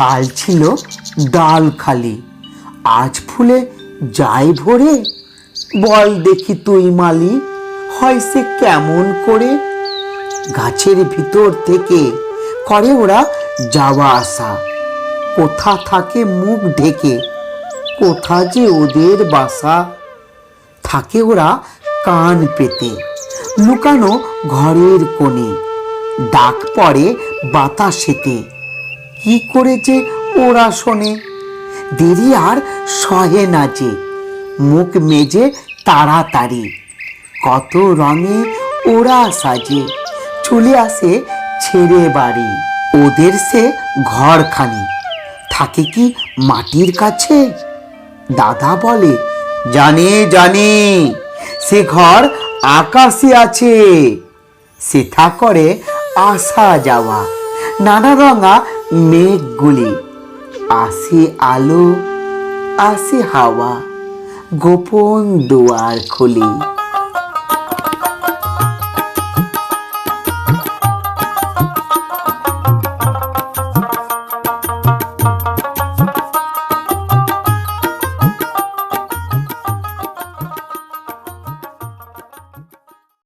কাল ছিল ডাল খালি, আজ ফুলে যায় ভরে। বল দেখি তুই মালি, হয় সে কেমন করে। গাছের ভিতর থেকে করে ওরা যাওয়া আসা, কোথা থাকে মুখ ঢেকে, কোথা যে ওদের বাসা। থাকে ওরা কান পেতে লুকানো ঘরের কোণে, ডাক পড়ে বাতাসেতে, কি করে যে ওরা শোনে। দেরি আর সহে না যে, মুখ মেজে তাড়াতাড়ি, কত রঙে ওরা সাজে, চলে আসে ছেড়ে বাড়ি। ওদের সে ঘরখানি থাকে কি মাটির কাছে? দাদা বলে, জানি জানি, সে ঘর আকাশে আছে। সেথা করে আসা যাওয়া নানা রঙা মেঘগুলি, আসে আলো আসে হাওয়া, গোপন দুয়ার খুলি।